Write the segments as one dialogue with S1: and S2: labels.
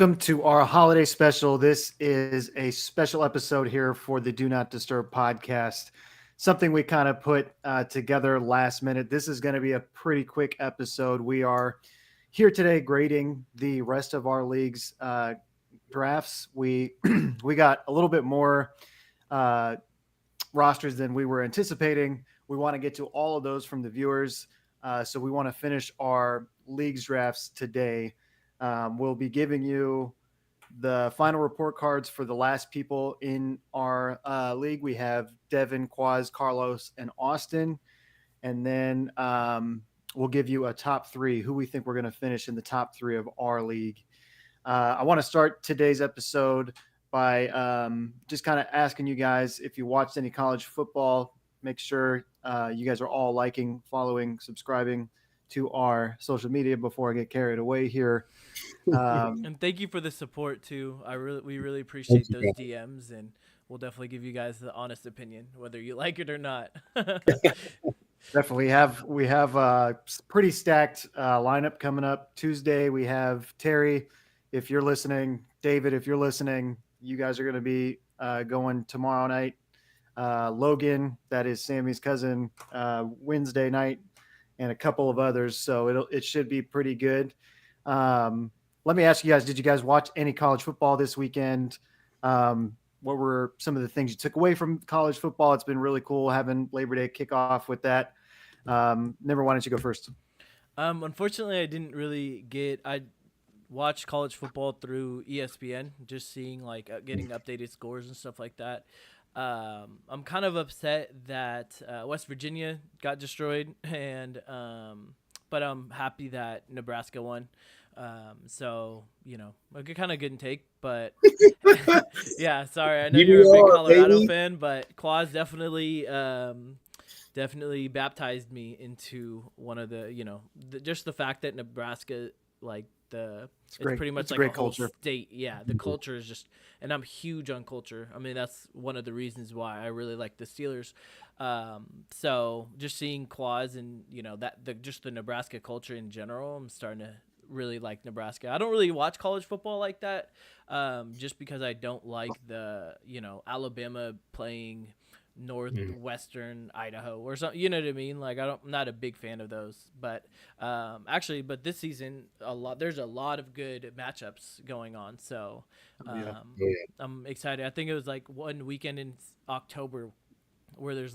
S1: Welcome to our holiday special. This is a special episode here for the Do Not Disturb podcast. Something we kind of put together last minute. This is going to be a pretty quick episode. We are here today grading the rest of our league's drafts. We we got a little bit more uh, rosters than we were anticipating. We want to get to all of those from the viewers. So we want to finish our league's drafts today. We'll be giving you the final report cards for the last people in our league. We have Devin, Quaz, Carlos, and Austin. And then we'll give you a top three, who we think we're going to finish in the top three of our league. I want to start today's episode by just kind of asking you guys if you watched any college football. Make sure you guys are all liking, following, subscribing to our social media before I get carried away here.
S2: And thank you for the support too. We really appreciate those DMs, and we'll definitely give you guys the honest opinion, whether you like it or not.
S1: Definitely we have a pretty stacked lineup coming up Tuesday. We have Terry, if you're listening, David, if you're listening, you guys are going to be going tomorrow night. Logan, that is Sammy's cousin, Wednesday night, and a couple of others. So it should be pretty good. Let me ask you guys: did you guys watch any college football this weekend? What were some of the things you took away from college football? It's been really cool having Labor Day kickoff with that. Never, why don't you go first?
S2: Unfortunately, I didn't really get. I watched college football through ESPN, just seeing getting updated scores and stuff like that. I'm kind of upset that West Virginia got destroyed, and but I'm happy that Nebraska won. So a good kind of give and take, but yeah, sorry. I know you're a big Colorado fan, but Quaz definitely baptized me into one of just the fact that Nebraska, it's pretty much like a whole
S1: culture.
S2: state. Yeah, the culture is just, and I'm huge on culture. I mean, that's one of the reasons why I really like the Steelers. So just seeing Quaz and just the Nebraska culture in general, I'm starting to really like Nebraska. I don't really watch college football like that, just because I don't like the Alabama playing northwestern Idaho or something. You know what I mean? I'm not a big fan of those. But but this season there's a lot of good matchups going on. So I'm excited. I think it was one weekend in October where there's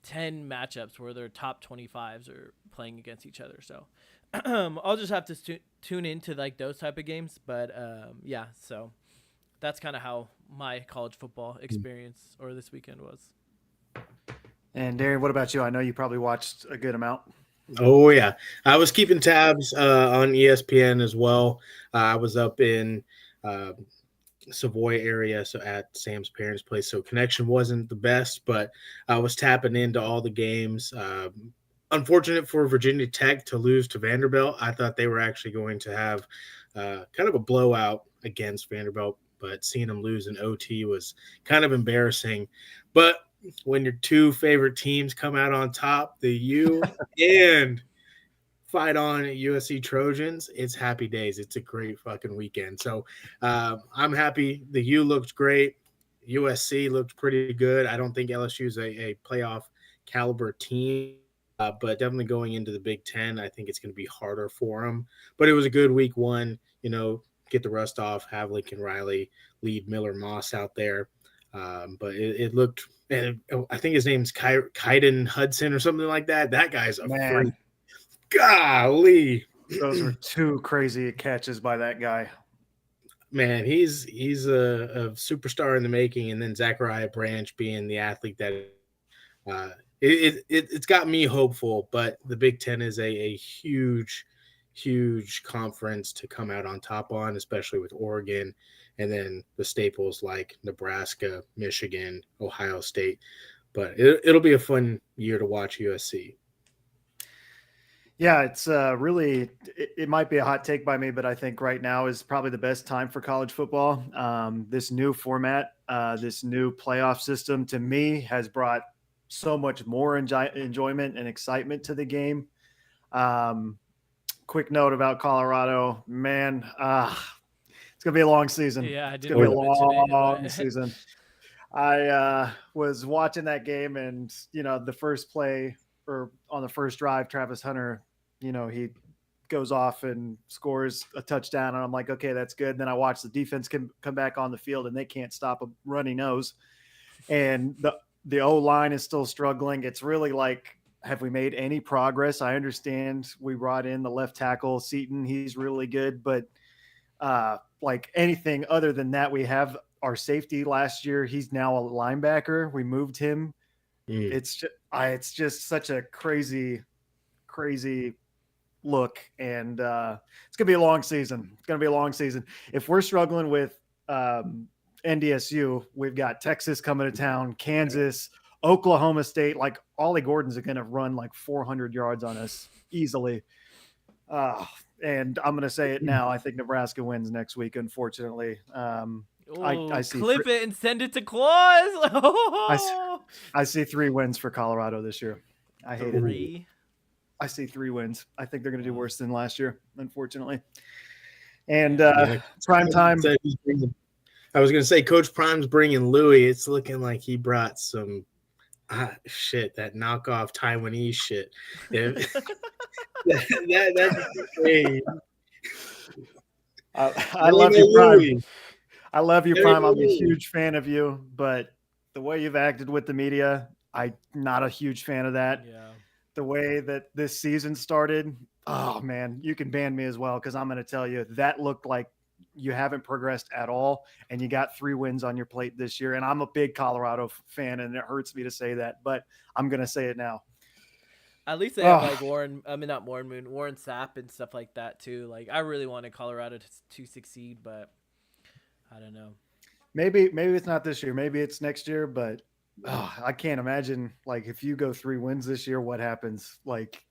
S2: 10 matchups where their top 25s are playing against each other. So I'll just have to tune into those type of games. But yeah, so that's kind of how my college football experience or this weekend was.
S1: And Darren, what about you? I know you probably watched a good amount.
S3: Oh yeah, I was keeping tabs on ESPN as well. I was up in Savoy area, so at Sam's parents' place, so connection wasn't the best, but I was tapping into all the games. Unfortunate for Virginia Tech to lose to Vanderbilt. I thought they were actually going to have kind of a blowout against Vanderbilt, but seeing them lose in OT was kind of embarrassing. But when your two favorite teams come out on top, the U and fight on USC Trojans, it's happy days. It's a great fucking weekend. So I'm happy. The U looked great. USC looked pretty good. I don't think LSU is a playoff caliber team, but definitely going into the Big Ten, I think it's going to be harder for them. But it was a good week one. Get the rust off, have Lincoln Riley lead Miller Moss out there. But it looked, and I think his name's Kaiden Hudson or something like that. That guy's a freak. Golly.
S1: Those were two crazy catches by that guy.
S3: Man, he's a superstar in the making, and then Zachariah Branch being the athlete that it's got me hopeful. But the Big Ten is a huge conference to come out on top on, especially with Oregon, and then the staples like Nebraska, Michigan, Ohio State. But it'll be a fun year to watch USC.
S1: Yeah, it's really, it might be a hot take by me, but I think right now is probably the best time for college football. This new format, this new playoff system to me has brought so much more enjoyment and excitement to the game. Quick note about Colorado, man, gonna be a long season.
S2: Yeah, I
S1: It's
S2: didn't
S1: gonna be a
S2: want to mention it,
S1: long
S2: but
S1: season. I was watching that game, and the first play or on the first drive, Travis Hunter, he goes off and scores a touchdown, and I'm like, okay, that's good. And then I watch the defense come back on the field, and they can't stop a runny nose, and the O line is still struggling. It's really like, have we made any progress? I understand we brought in the left tackle Seaton; he's really good, but like anything other than that, we have our safety last year. He's now a linebacker. We moved him.
S3: Mm.
S1: It's just such a crazy look, and it's gonna be a long season. It's gonna be a long season. If we're struggling with NDSU, we've got Texas coming to town, Kansas, Oklahoma State. Like Ollie Gordon's gonna run like 400 yards on us easily. And I'm going to say it now. I think Nebraska wins next week, unfortunately. I see
S2: clip it and send it to Claus.
S1: I see 3 wins for Colorado this year. I hate it.
S2: 3.
S1: I see 3 wins. I think they're going to do worse than last year, unfortunately. And prime time.
S3: I was going to say Coach Prime's bringing Louis. It's looking like he brought some shit, that knockoff Taiwanese shit. That's great.
S1: I love you, Prime. I love you, Prime. I'm a huge fan of you, but the way you've acted with the media, I'm not a huge fan of that.
S2: Yeah.
S1: The way that this season started, oh man, you can ban me as well, because I'm going to tell you that looked like you haven't progressed at all, and you got 3 wins on your plate this year. And I'm a big Colorado fan, and it hurts me to say that, but I'm going to say it now.
S2: At least they have like Warren Sapp and stuff like that too. Like I really wanted Colorado to succeed, but I don't know.
S1: Maybe it's not this year. Maybe it's next year, but I can't imagine, like, if you go 3 wins this year, what happens? Like,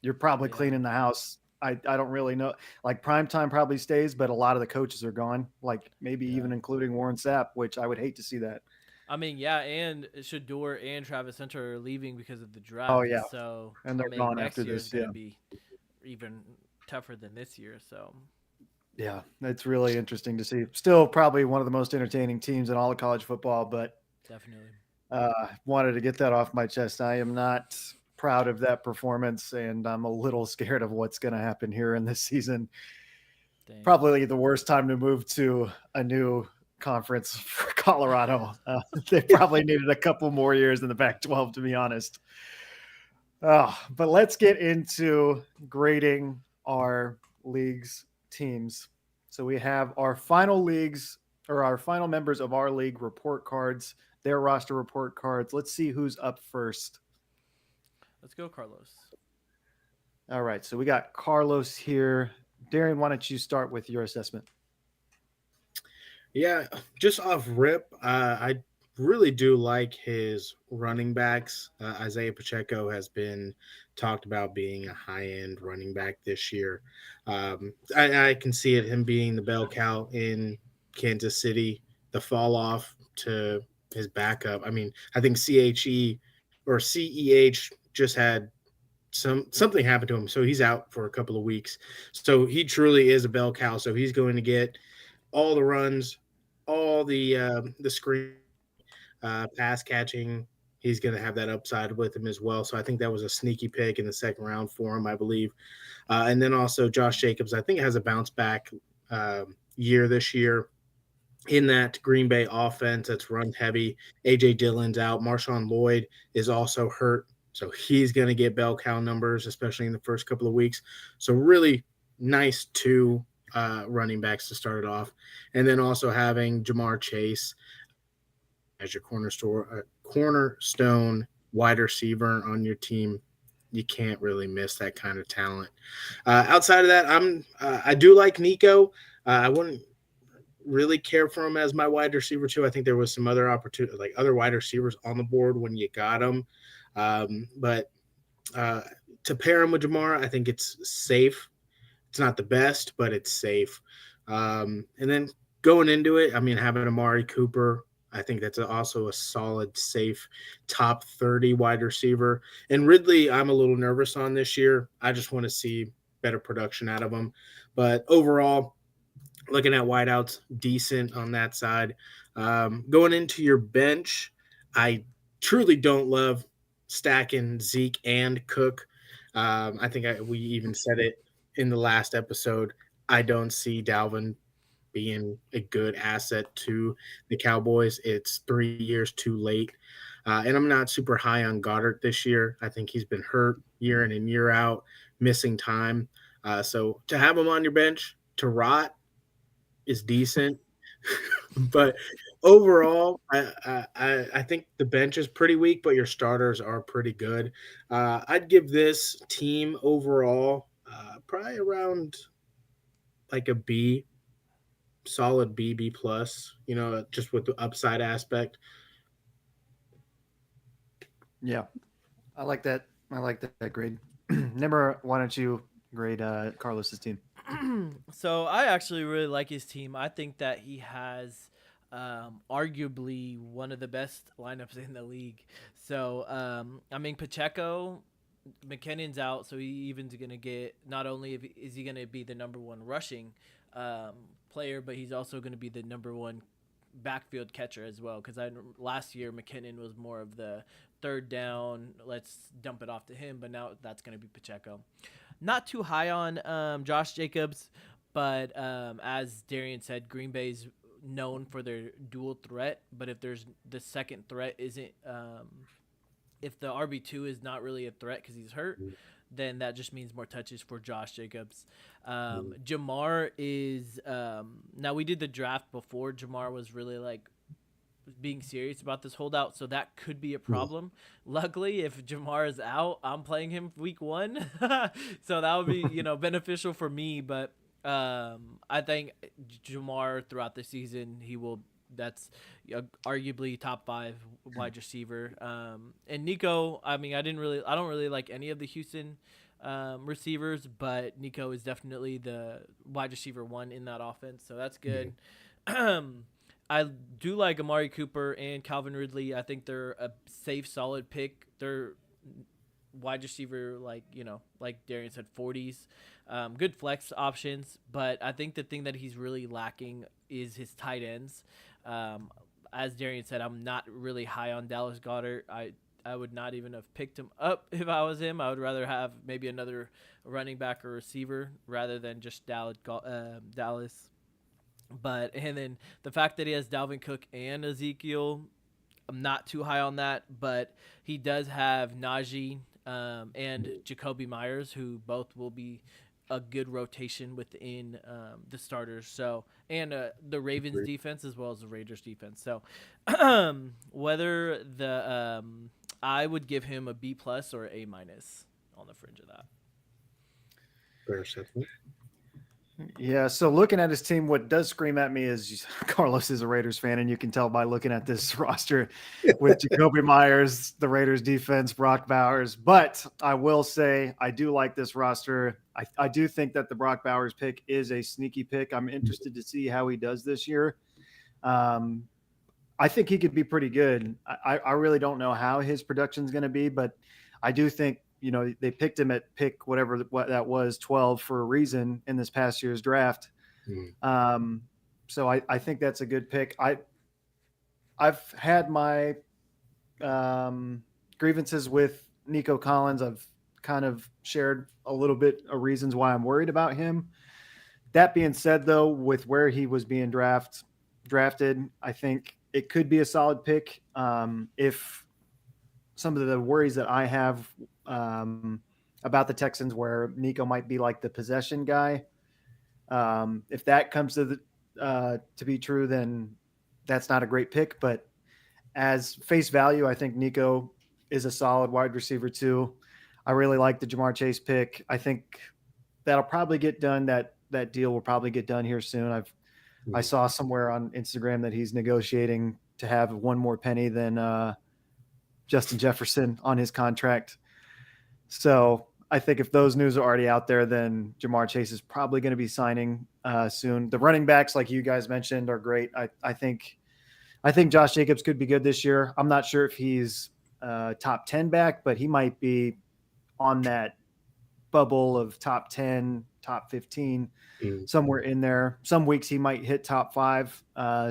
S1: you're probably cleaning the house. I don't really know. Like, Primetime probably stays, but a lot of the coaches are gone. Like, maybe even including Warren Sapp, which I would hate to see that.
S2: I mean, yeah, and Shador and Travis Hunter are leaving because of the draft.
S1: Oh yeah,
S2: so
S1: and they're gone after this.
S2: Next year is going to be even tougher than this year. So
S1: yeah, it's really interesting to see. Still, probably one of the most entertaining teams in all of college football. But
S2: definitely,
S1: wanted to get that off my chest. I am not proud of that performance, and I'm a little scared of what's going to happen here in this season. Dang. Probably the worst time to move to a new conference for Colorado. They probably needed a couple more years in the Pac-12, to be honest. But let's get into grading our league's teams. So we have our final leagues, or our final members of our league report cards, their roster report cards. Let's see who's up first.
S2: Let's go, Carlos.
S1: All right, so we got Carlos here. Darian, why don't you start with your assessment?
S3: Yeah, just off rip, I really do like his running backs. Isaiah Pacheco has been talked about being a high-end running back this year. I can see it, him being the bell cow in Kansas City, the fall off to his backup. I mean, I think CEH just had something happened to him, so he's out for a couple of weeks. So he truly is a bell cow. So he's going to get all the runs, all the screen, pass catching. He's going to have that upside with him as well. So I think that was a sneaky pick in the second round for him, I believe. And then also Josh Jacobs, I think, has a bounce back year this year in that Green Bay offense that's run heavy. A.J. Dillon's out. Marshawn Lloyd is also hurt. So he's going to get bell cow numbers, especially in the first couple of weeks. So really nice 2 running backs to start it off. And then also having Jamar Chase as your cornerstone wide receiver on your team. You can't really miss that kind of talent. Outside of that, I do like Nico. I wouldn't really care for him as my wide receiver too. I think there was some other opportunity, like other wide receivers on the board when you got him. But to pair him with Jamar, I think it's safe. It's not the best, but it's safe. And then going into it, I mean, having Amari Cooper, I think that's also a solid, safe top 30 wide receiver. And Ridley, I'm a little nervous on this year. I just want to see better production out of him. But overall, Looking at wideouts, decent on that side. Going into your bench, I truly don't love stacking Zeke and Cook. I think we even said it in the last episode. I don't see Dalvin being a good asset to the Cowboys. It's 3 years too late. And I'm not super high on Goddard this year. I think he's been hurt year in and year out, missing time. So to have him on your bench to rot is decent. But overall, I think the bench is pretty weak, but your starters are pretty good. I'd give this team overall probably around like a B, solid B, B plus. Just with the upside aspect.
S1: Yeah, I like that. I like that grade. Nimmer, why don't you grade Carlos's team?
S2: So I actually really like his team. I think that he has arguably one of the best lineups in the league. So I mean Pacheco, McKinnon's out, so he even's gonna get not only is he gonna be the number one rushing player, but he's also gonna be the number one backfield catcher as well. Because last year McKinnon was more of the third down, let's dump it off to him, but now that's gonna be Pacheco. Not too high on Josh Jacobs, but as Darian said, Green Bay's known for their dual threat. But if there's the second threat isn't, if the RB2 is not really a threat because he's hurt, then that just means more touches for Josh Jacobs. Jamar is now we did the draft before Jamar was really like being serious about this holdout, so that could be a problem. Luckily, if Jamar is out, I'm playing him week 1, so that would be beneficial for me. But I think Jamar throughout the season that's arguably top 5 wide receiver. And Nico, I mean, I don't really like any of the Houston receivers, but Nico is definitely the wide receiver 1 in that offense, so that's good. I do like Amari Cooper and Calvin Ridley. I think they're a safe, solid pick. They're wide receiver, like Darian said, 40s. Good flex options, but I think the thing that he's really lacking is his tight ends. As Darian said, I'm not really high on Dallas Goedert. I would not even have picked him up if I was him. I would rather have maybe another running back or receiver rather than just Dallas. And then the fact that he has Dalvin Cook and Ezekiel, I'm not too high on that, but he does have Najee and Jacoby Myers, who both will be a good rotation within the starters. So, and the Ravens defense as well as the Raiders defense. So, whether I would give him a B plus or A minus on the fringe of that.
S3: Fair assessment.
S1: Yeah, so looking at his team, what does scream at me is Carlos is a Raiders fan, and you can tell by looking at this roster with Jacoby Myers, the Raiders defense, Brock Bowers. But I will say I do like this roster. I do think that the Brock Bowers pick is a sneaky pick. I'm interested to see how he does this year. I think he could be pretty good. I really don't know how his production is going to be, but I do think they picked him at pick whatever that was, 12 for a reason in this past year's draft. So I think that's a good pick. I've had my grievances with Nico Collins. I've kind of shared a little bit of reasons why I'm worried about him. That being said, though, with where he was being drafted, I think it could be a solid pick. If some of the worries that I have about the Texans, where Nico might be like the possession guy, if that comes to be true, then that's not a great pick. But as face value, I think Nico is a solid wide receiver too. I really like the Jamar Chase pick. I think that'll probably get done. That deal will probably get done here soon. I saw somewhere on Instagram that he's negotiating to have one more penny than Justin Jefferson on his contract. So I think if those news are already out there, then Jamar Chase is probably going to be signing soon. The running backs, like you guys mentioned, are great. I think Josh Jacobs could be good this year. I'm not sure if he's top 10 back, but he might be on that bubble of top 10, top 15,
S3: Mm.
S1: somewhere in there. Some weeks he might hit top 5.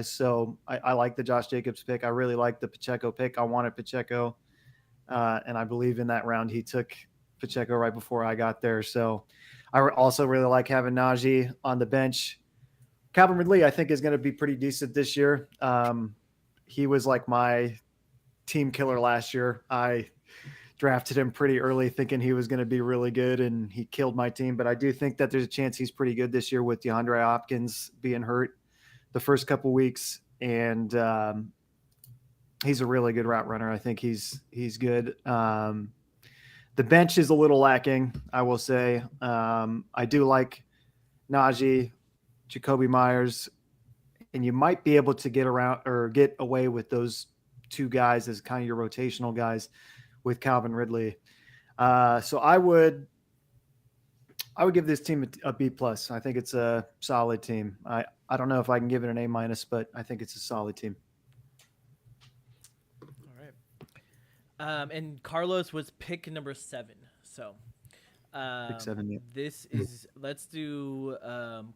S1: So I like the Josh Jacobs pick. I really like the Pacheco pick. I wanted Pacheco, and I believe in that round he took Pacheco right before I got there. So I also really like having Najee on the bench. Calvin Ridley, I think, is going to be pretty decent this year. He was like my team killer last year. I drafted him pretty early thinking he was going to be really good, and he killed my team. But I do think that there's a chance he's pretty good this year with DeAndre Hopkins being hurt the first couple weeks. And he's a really good route runner. I think he's good. The bench is a little lacking, I will say. I do like Najee, Jacoby Myers, and you might be able to get around or get away with those two guys as kind of your rotational guys with Calvin Ridley. So I would give this team a B plus. I think it's a solid team. I don't know if I can give it an A minus, but I think it's a solid team.
S2: All right. And Carlos was pick number 7. So
S1: Pick 7, yeah.
S2: this is, let's do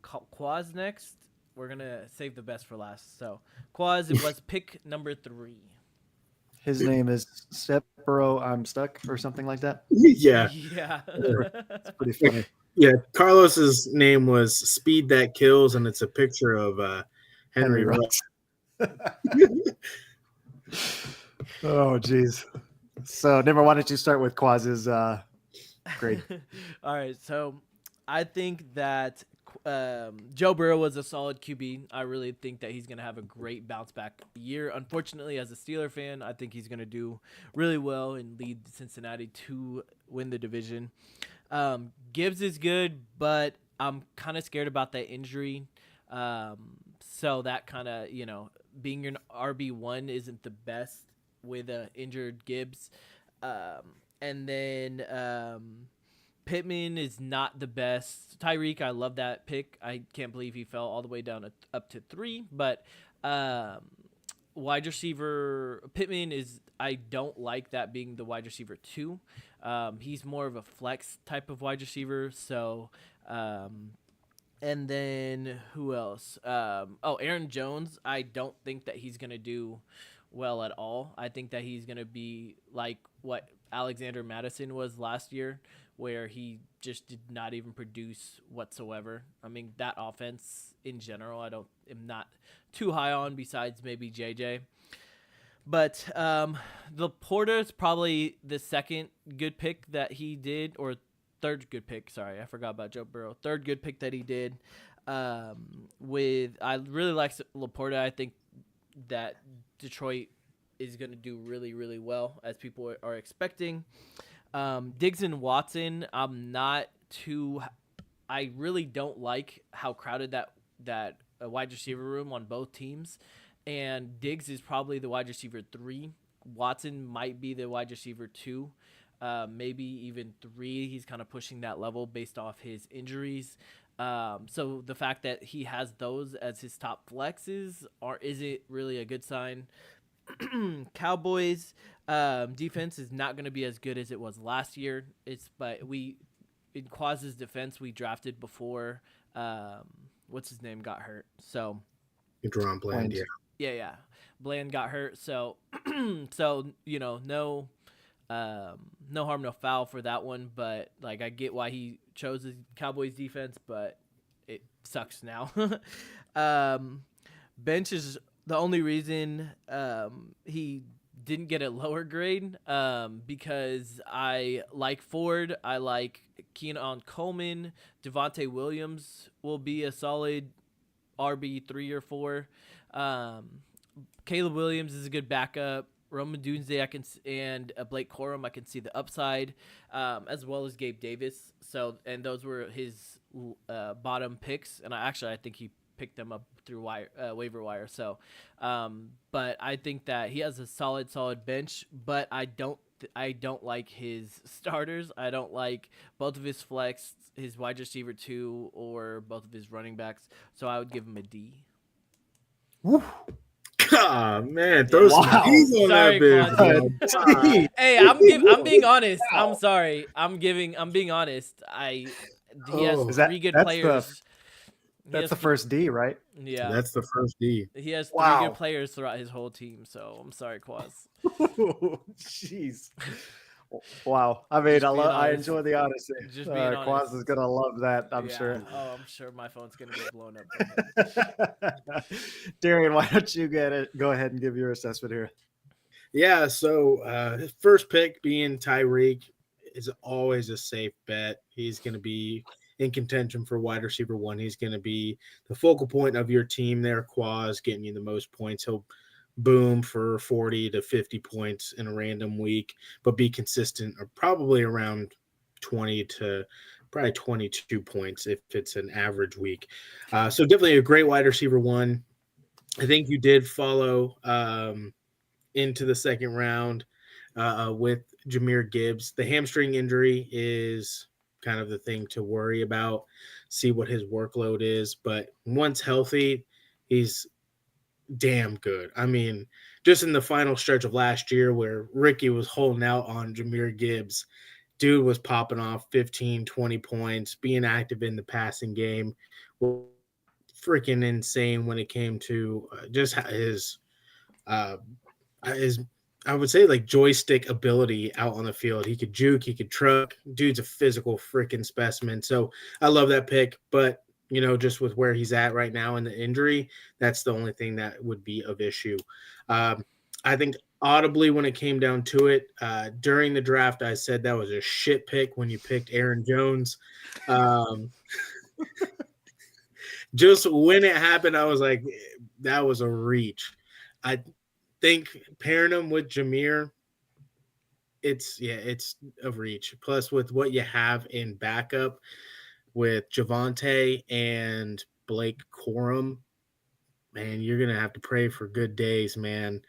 S2: Quaz next. We're going to save the best for last. So Quaz, it was pick number 3.
S1: His name is Stepbro I'm Stuck or something like that.
S3: Yeah.
S2: Yeah.
S1: It's pretty funny.
S3: Yeah. Carlos's name was Speed That Kills, and it's a picture of Henry Ruggs.
S1: Oh, geez. So, Nimmer, why don't you start with Quaz's grade?
S2: All right. So I think that Joe Burrow was a solid QB. I really think that he's going to have a great bounce back year. Unfortunately, as a Steeler fan, I think he's going to do really well and lead Cincinnati to win the division. Gibbs is good, but I'm kind of scared about that injury. So that kind of, being your RB1 isn't the best with a injured Gibbs. And then Pittman is not the best. Tyreek, I love that pick. I can't believe he fell all the way down up to 3. But wide receiver Pittman is, I don't like that being the wide receiver 2. He's more of a flex type of wide receiver. So, and then who else? Aaron Jones. I don't think that he's going to do well at all. I think that he's going to be like what Alexander Madison was last year, where he just did not even produce whatsoever. I mean, that offense in general, am not too high on, besides maybe JJ. But Laporta is probably the second good pick that he did, or third good pick. Sorry, I forgot about Joe Burrow. Third good pick that he did. I really like Laporta. I think that Detroit is going to do really, really well, as people are expecting. Diggs and Watson, I really don't like how crowded that wide receiver room on both teams. And Diggs is probably the wide receiver 3. Watson might be the wide receiver 2, maybe even 3. He's kind of pushing that level based off his injuries. So the fact that he has those as his top flexes isn't really a good sign. Cowboys defense is not going to be as good as it was last year. But in Quaz's defense, we drafted before what's his name got hurt. So
S3: Deron Bland,
S2: yeah. Bland got hurt. So no harm, no foul for that one. But like, I get why he chose the Cowboys defense, but it sucks now. Bench is the only reason he didn't get a lower grade, because I like Ford. I like Keenan Coleman. Devontae Williams will be a solid RB3 or 4. Caleb Williams is a good backup. Roman Dunze, and Blake Corum, I can see the upside, as well as Gabe Davis. So, and those were his bottom picks, and I think he picked them up through waiver wire. So, but I think that he has a solid bench, but I don't like his starters. I don't like both of his flex, his wide receiver 2, or both of his running backs. So I would give him a D.
S1: Woo.
S3: Oh man, throw some
S1: Wow.
S3: D's on
S2: Sorry,
S3: that
S2: Quad.
S3: bitch. Bro.
S1: Gee,
S2: Hey, I'm being honest.
S1: Wow.
S2: I'm sorry. I'm being honest. He has
S3: Oh,
S1: Is that
S2: 3 good
S1: that's
S2: players. He
S1: the
S2: has
S1: first D, right?
S2: yeah.
S3: that's the first D.
S2: He has 3 good
S1: Wow.
S2: players throughout his whole team, so I'm sorry, Quaz.
S1: Jeez. Wow. I mean,
S2: Just being
S1: I
S2: honest.
S1: enjoy the honesty.
S2: Just being
S1: Quaz
S2: honest.
S1: is gonna love that, I'm
S2: Yeah.
S1: sure.
S2: Oh, I'm sure my phone's gonna get blown up from him.
S1: Darian, why don't you go ahead and give your assessment here?
S3: Yeah, so his first pick being Tyreek is always a safe bet. He's going to be in contention for wide receiver 1. He's going to be the focal point of your team there, Quaz, getting you the most points. He'll boom for 40 to 50 points in a random week, but be consistent or probably around 20 to probably 22 points if it's an average week. So definitely a great wide receiver 1. I think you did follow into the second round with Jahmyr Gibbs. The hamstring injury is kind of the thing to worry about, see what his workload is. But once healthy, he's damn good. I mean, just in the final stretch of last year where Ricky was holding out on Jahmyr Gibbs, dude was popping off 15, 20 points, being active in the passing game. Freaking insane when it came to just his I would say like joystick ability out on the field. He could juke, he could truck. Dude's a physical freaking specimen. So I love that pick, but just with where he's at right now in the injury, that's the only thing that would be of issue. I think audibly when it came down to it, during the draft, I said that was a shit pick when you picked Aaron Jones. Just when it happened, I was like, that was a reach. I think pairing him with Jahmyr, it's a reach. Plus, with what you have in backup with Javonte and Blake Corum, man, you're gonna have to pray for good days, man,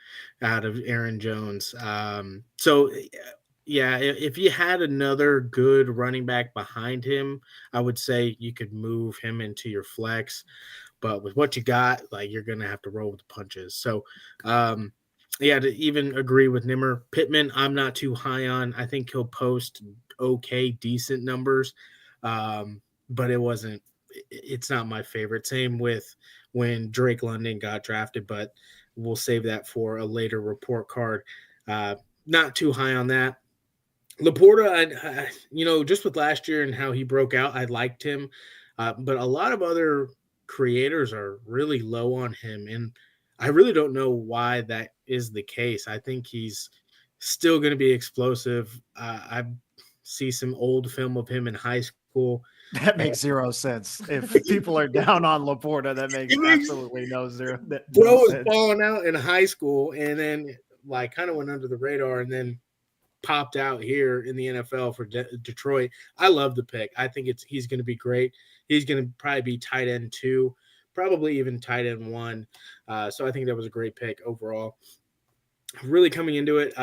S3: out of Aaron Jones. So yeah, if you had another good running back behind him, I would say you could move him into your flex. But with what you got, like you're gonna have to roll with the punches. So yeah, to even agree with Nimmer. Pittman, I'm not too high on. I think he'll post okay, decent numbers. But it's not my favorite. Same with when Drake London got drafted, but we'll save that for a later report card. Not too high on that. Laporta, just with last year and how he broke out, I liked him. But a lot of other creators are really low on him. And I really don't know why that is the case. I think he's still going to be explosive. I see some old film of him in high school.
S1: That makes zero sense. If people are down on Laporta, that makes absolutely no
S3: Bro
S1: was
S3: was falling out in high school and then like kind of went under the radar and then popped out here in the NFL for Detroit. I love the pick. I think he's going to be great. He's going to probably be tight end 2, probably even tight end 1. So I think that was a great pick overall. Really coming into it,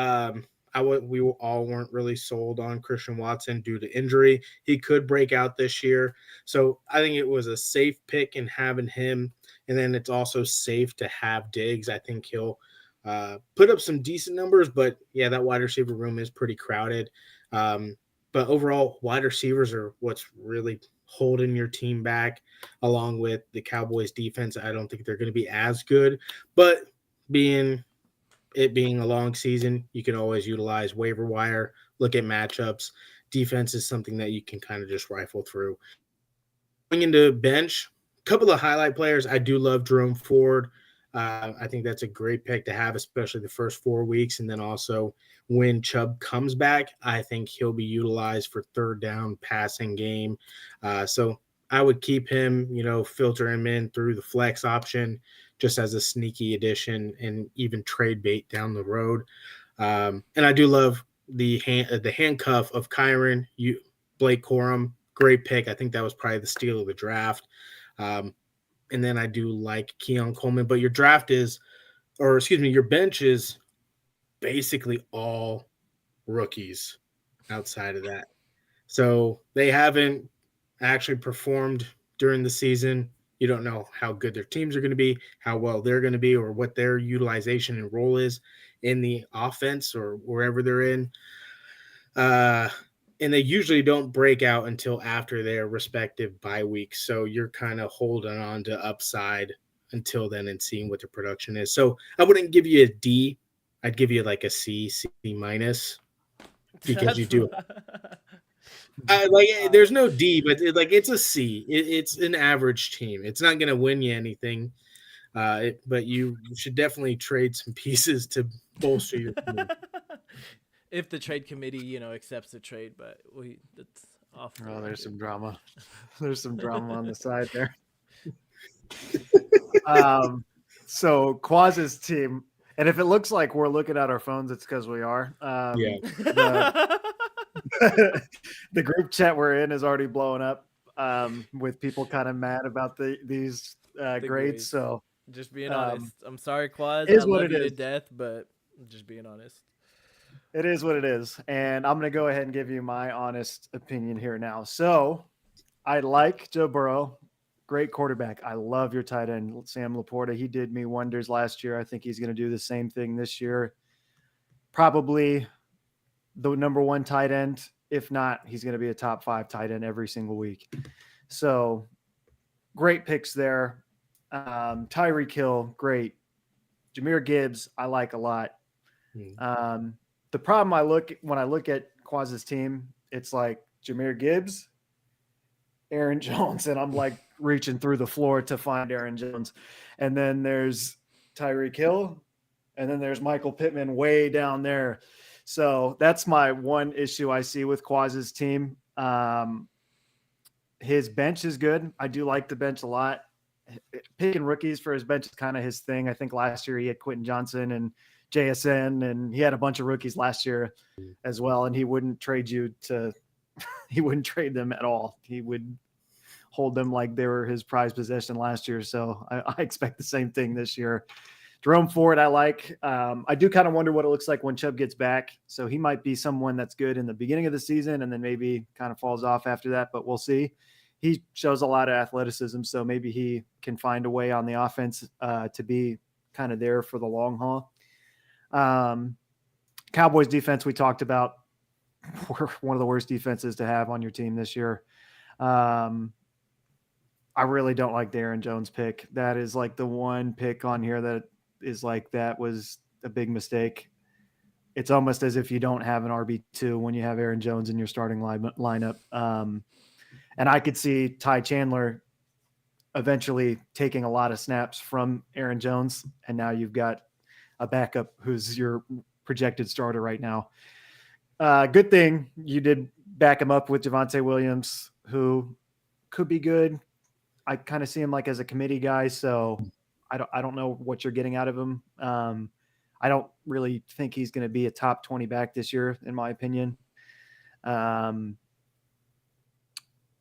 S3: we all weren't really sold on Christian Watson due to injury. He could break out this year. So I think it was a safe pick in having him. And then it's also safe to have Diggs. I think he'll put up some decent numbers, but yeah, that wide receiver room is pretty crowded. But overall, wide receivers are what's really holding your team back, along with the Cowboys defense. I don't think they're going to be as good, but being a long season, you can always utilize waiver wire, look at matchups. Defense is something that you can kind of just rifle through. Going into bench, a couple of highlight players. I do love Jerome Ford. I think that's a great pick to have, especially the first 4 weeks. And then also when Chubb comes back, I think he'll be utilized for third down passing game. So I would keep him, filter him in through the flex option just as a sneaky addition and even trade bait down the road. And I do love the handcuff of Kyron, Blake Corum. Great pick. I think that was probably the steal of the draft. And then I do like Keon Coleman, but your your bench is basically all rookies outside of that. So they haven't actually performed during the season. You don't know how good their teams are going to be, how well they're going to be, or what their utilization and role is in the offense or wherever they're in. And they usually don't break out until after their respective bye weeks. So you're kind of holding on to upside until then and seeing what the production is. So I wouldn't give you a D. I'd give you like a C, C minus, because you do. There's no D, but it's a C. It's an average team. It's not going to win you anything, but you should definitely trade some pieces to bolster your team.
S2: If the trade committee, accepts the trade, but that's off.
S1: Oh, there's some drama. There's some drama on the side there. So Quaz's team, and if it looks like we're looking at our phones, it's because we are. The group chat we're in is already blowing up with people kind of mad about these grades. So
S2: just being honest. I'm sorry, Quaz.
S1: I
S2: love you to death, but just being honest.
S1: It is what it is. And I'm going to go ahead and give you my honest opinion here now. So I like Joe Burrow. Great quarterback. I love your tight end, Sam Laporta. He did me wonders last year. I think he's going to do the same thing this year. Probably the number one tight end. If not, he's going to be a top 5 tight end every single week. So great picks there. Tyreek Hill, great. Jahmyr Gibbs, I like a lot. The problem when I look at Quaz's team, it's like Jahmyr Gibbs, Aaron Jones, and I'm like reaching through the floor to find Aaron Jones. And then there's Tyreek Hill, and then there's Michael Pittman way down there. So that's my one issue I see with Quaz's team. His bench is good. I do like the bench a lot. Picking rookies for his bench is kind of his thing. I think last year he had Quentin Johnson and JSN, and he had a bunch of rookies last year as well. And he wouldn't trade them at all. He would hold them like they were his prized possession last year. So I expect the same thing this year. Jerome Ford, I like. I do kind of wonder what it looks like when Chubb gets back. So he might be someone that's good in the beginning of the season and then maybe kind of falls off after that, but we'll see. He shows a lot of athleticism, so maybe he can find a way on the offense to be kind of there for the long haul. Cowboys defense, we talked about, one of the worst defenses to have on your team this year. I really don't like the Aaron Jones pick. That is like the one pick on here that is like, that was a big mistake. It's almost as if you don't have an RB2 when you have Aaron Jones in your starting lineup. And I could see Ty Chandler eventually taking a lot of snaps from Aaron Jones. And now you've got a backup who's your projected starter right now. Good thing you did back him up with Javonte Williams, who could be good. I kind of see him like as a committee guy. So I don't know what you're getting out of him. I don't really think he's going to be a top 20 back this year, in my opinion.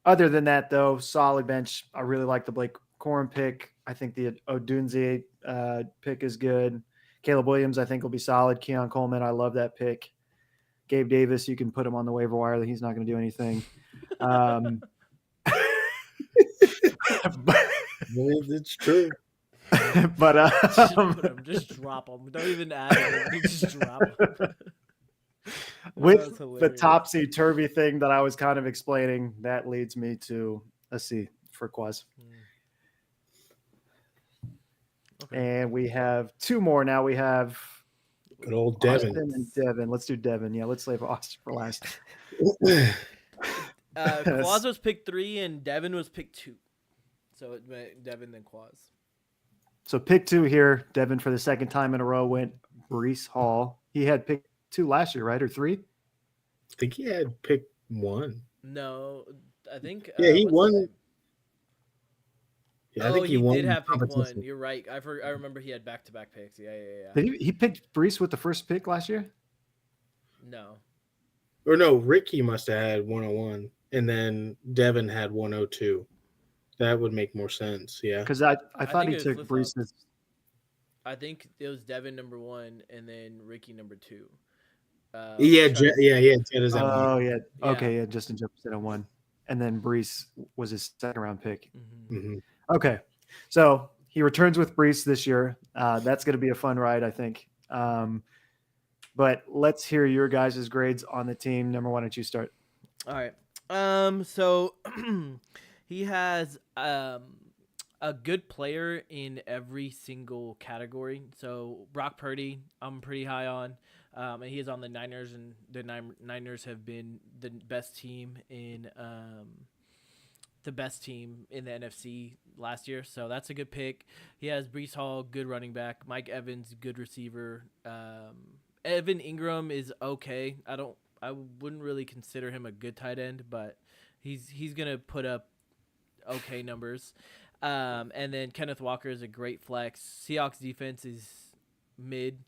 S1: Other than that, though, solid bench. I really like the Blake Corum pick. I think the Odunze pick is good. Caleb Williams, I think, will be solid. Keon Coleman, I love that pick. Gabe Davis, you can put him on the waiver wire. He's not going to do anything.
S3: It's true.
S1: But
S2: just drop them. Don't even add them. Just drop them.
S1: With the topsy-turvy thing that I was kind of explaining, that leads me to a C for Quaz. Okay. And we have 2 more now. We have
S3: good old Devin.
S1: Austin and Devin. Let's do Devin. Yeah, let's save Austin for last.
S2: Quaz was pick 3 and Devin was pick 2. So it went Devin then Quaz.
S1: So pick 2 here. Devin for the second time in a row went Breece Hall. He had pick 2 last year, right? Or 3?
S3: I think he had pick 1.
S2: No, I think.
S3: Yeah, he won. Yeah,
S2: I think he did have pick 1.
S3: competition.
S2: You're right. I remember he had back-to-back picks. Yeah.
S1: Did he picked Breece with the first pick last year?
S2: No.
S3: Or no, Ricky must have had 101, and then Devin had 102. That would make more sense. Yeah,
S1: because I thought
S2: think
S1: he
S2: it
S1: took
S2: was
S1: Breece.
S2: I think it was Devin number 1 and then Ricky number 2.
S3: yeah. Jed is at 1.
S1: Oh yeah. Okay, yeah. Justin Jefferson at 1, and then Breece was his second round pick.
S2: Mm-hmm.
S3: Mm-hmm.
S1: Okay, So he returns with Brees this year. That's going to be a fun ride, I think. But let's hear your guys' grades on the team. Number one, why don't you start?
S2: All right. So he has a good player in every single category. So Brock Purdy, I'm pretty high on. And he is on the Niners, and the Niners have been the best team in the NFC last year. So that's a good pick. He has Brees Hall, good running back. Mike Evans, good receiver. Evan Ingram is okay. I wouldn't really consider him a good tight end, but he's gonna put up okay numbers. And then Kenneth Walker is a great flex. Seahawks defense is mid.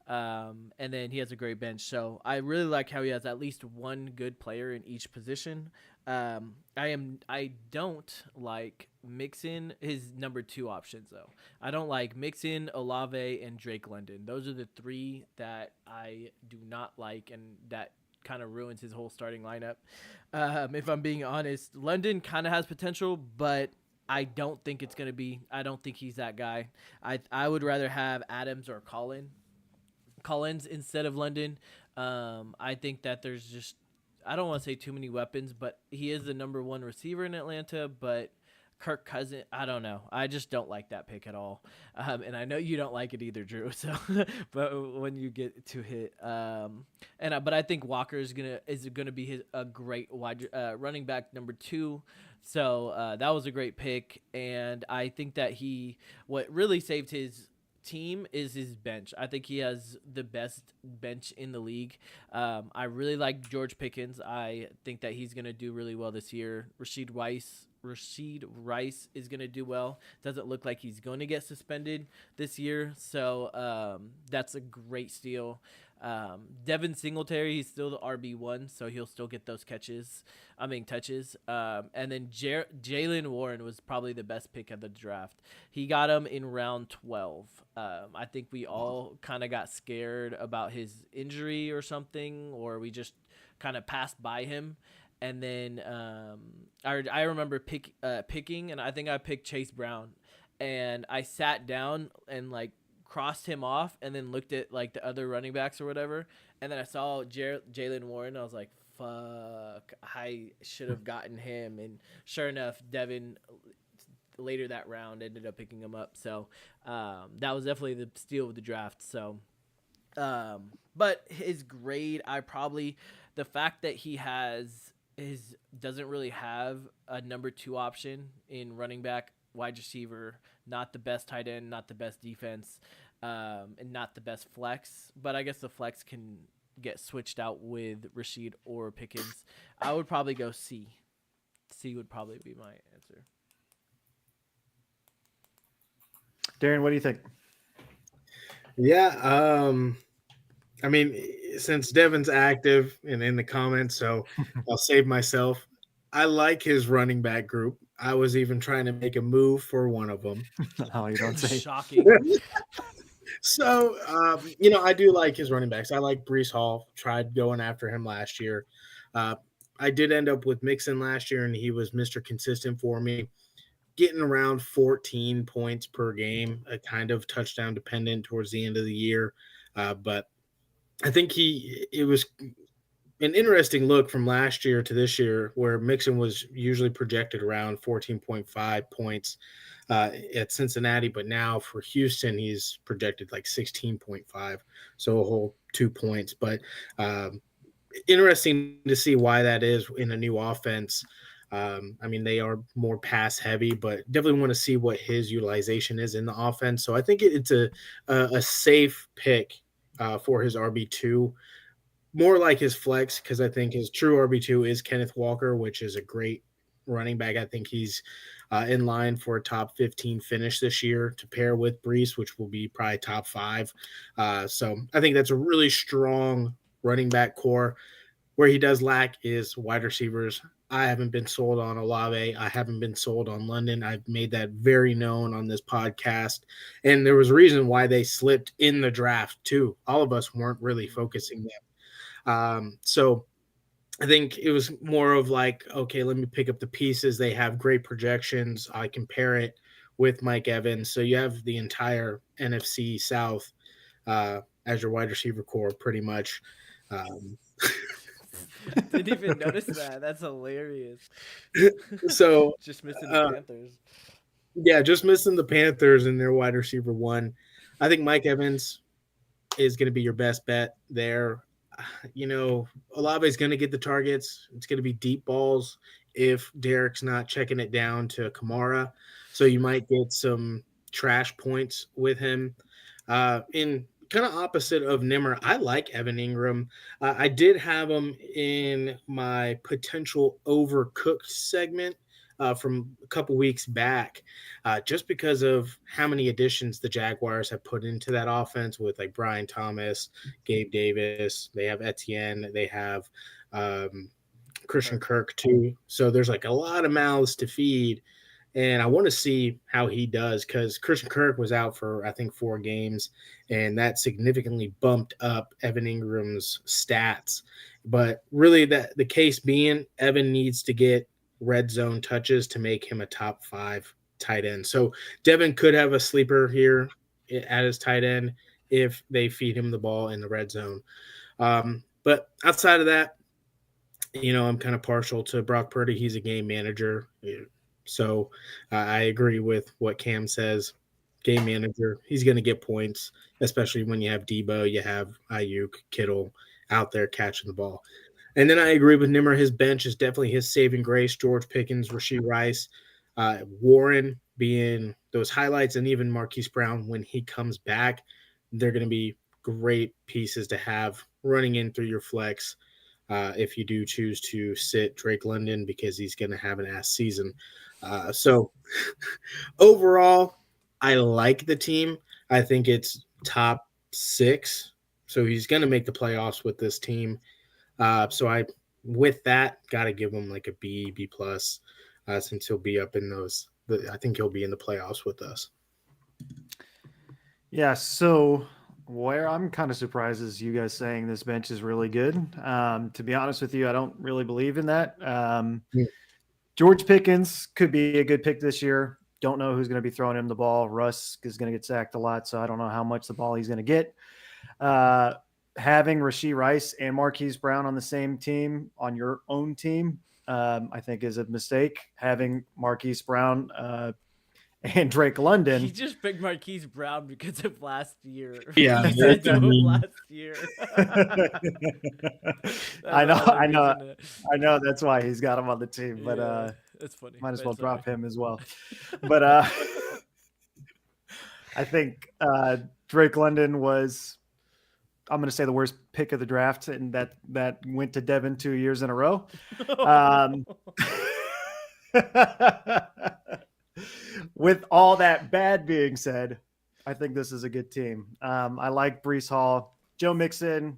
S2: And then he has a great bench. So I really like how he has at least one good player in each position. I don't like Mixon his number 2 options though. I don't like Mixon, Olave, and Drake London. Those are the 3 that I do not like, and that kind of ruins his whole starting lineup. If I'm being honest, London kind of has potential, but I don't think it's gonna be. I don't think he's that guy. I would rather have Adams or Collins instead of London. I think that there's just, I don't want to say too many weapons, but he is the number 1 receiver in Atlanta. But Kirk Cousins, I don't know. I just don't like that pick at all. And I know you don't like it either, Drew. So, but when you get to hit, but I think Walker is gonna be a great wide running back number 2. So that was a great pick, and I think that what really saved his team is his bench. I think he has the best bench in the league. I really like George Pickens. I think that he's going to do really well this year. Rashid Rice is going to do well. Doesn't look like he's going to get suspended this year, so that's a great steal. Devin Singletary, he's still the RB1, so he'll still get those touches. And then Jaylen Warren was probably the best pick of the draft. He got him in round 12. I think we all kind of got scared about his injury or something, or we just kind of passed by him. And then I remember picking, and I think I picked Chase Brown. And I sat down and crossed him off, and then looked at the other running backs or whatever, and then I saw Jaylen Warren. I was like, "Fuck! I should have gotten him." And sure enough, Devin later that round ended up picking him up. So that was definitely the steal of the draft. So, but his grade, the fact that he doesn't really have a number 2 option in running back, wide receiver, not the best tight end, not the best defense, and not the best flex. But I guess the flex can get switched out with Rashid or Pickens. I would probably go C. C would probably be my answer.
S1: Darren, what do you think?
S3: Yeah, I mean, since Devin's active and in the comments, so I'll save myself. I like his running back group. I was even trying to make a move for one of them.
S1: Oh, you don't say.
S2: Shocking.
S3: So, I do like his running backs. I like Brees Hall. Tried going after him last year. I did end up with Mixon last year, and he was Mr. Consistent for me, getting around 14 points per game, a kind of touchdown dependent towards the end of the year. But I think it was an interesting look from last year to this year, where Mixon was usually projected around 14.5 points at Cincinnati, but now for Houston, he's projected like 16.5, so a whole 2 points. But interesting to see why that is in a new offense. I mean, they are more pass heavy, but definitely want to see what his utilization is in the offense. So I think it's a safe pick for his RB2. More like his flex, because I think his true RB2 is Kenneth Walker, which is a great running back. I think he's in line for a top 15 finish this year to pair with Brees, which will be probably top 5. So I think that's a really strong running back core. Where he does lack is wide receivers. I haven't been sold on Olave. I haven't been sold on London. I've made that very known on this podcast. And there was a reason why they slipped in the draft, too. All of us weren't really focusing them. So I think it was more of like, okay, let me pick up the pieces. They have great projections. I compare it with Mike Evans. So you have the entire NFC South as your wide receiver core, pretty much. Um,
S2: Didn't even notice that. That's hilarious.
S3: so,
S2: Just missing the
S3: uh,
S2: Panthers.
S3: yeah, just missing the Panthers and their wide receiver one. I think Mike Evans is going to be your best bet there. Olave is going to get the targets. It's going to be deep balls if Derek's not checking it down to Kamara. So you might get some trash points with him. In kind of opposite of Nimmer, I like Evan Ingram. I did have him in my potential overcooked segment from a couple weeks back, just because of how many additions the Jaguars have put into that offense with like Brian Thomas, Gabe Davis. They have Etienne. They have Christian Kirk too. So there's like a lot of mouths to feed. And I want to see how he does because Christian Kirk was out for, I think, 4 games, and that significantly bumped up Evan Ingram's stats. But really, that the case being, Evan needs to get red zone touches to make him a top 5 tight end. So Devin could have a sleeper here at his tight end if they feed him the ball in the red zone. But outside of that, I'm kind of partial to Brock Purdy. He's a game manager. So I agree with what Cam says. Game manager, he's going to get points, especially when you have Debo, you have Ayuk, Kittle out there catching the ball. And then I agree with Nimmer. His bench is definitely his saving grace. George Pickens, Rashee Rice, Warren being those highlights, and even Marquise Brown when he comes back, they're going to be great pieces to have running in through your flex. If you do choose to sit Drake London because he's going to have an ass season. So overall, I like the team. I think it's top 6. So he's going to make the playoffs with this team. With that, got to give him like a B plus, since he'll be up in those. I think he'll be in the playoffs with us.
S1: Yeah. So where I'm kind of surprised is you guys saying this bench is really good. To be honest with you, I don't really believe in that. George Pickens could be a good pick this year. Don't know who's going to be throwing him the ball. Russ is going to get sacked a lot, so I don't know how much the ball he's going to get. Having Rashee Rice and Marquise Brown on the same team, on your own team, I think is a mistake. Having Marquise Brown and Drake London.
S2: He just picked Marquise Brown because of last year.
S3: Yeah,
S2: he said to him last year.
S1: I know. That's why he's got him on the team. But
S2: that's funny.
S1: Might as well
S2: That's
S1: drop
S2: funny.
S1: him as well. But I think Drake London was, I'm going to say, the worst pick of the draft, and that went to Devin 2 years in a row. With all that bad being said, I think this is a good team. I like Breece Hall. Joe Mixon,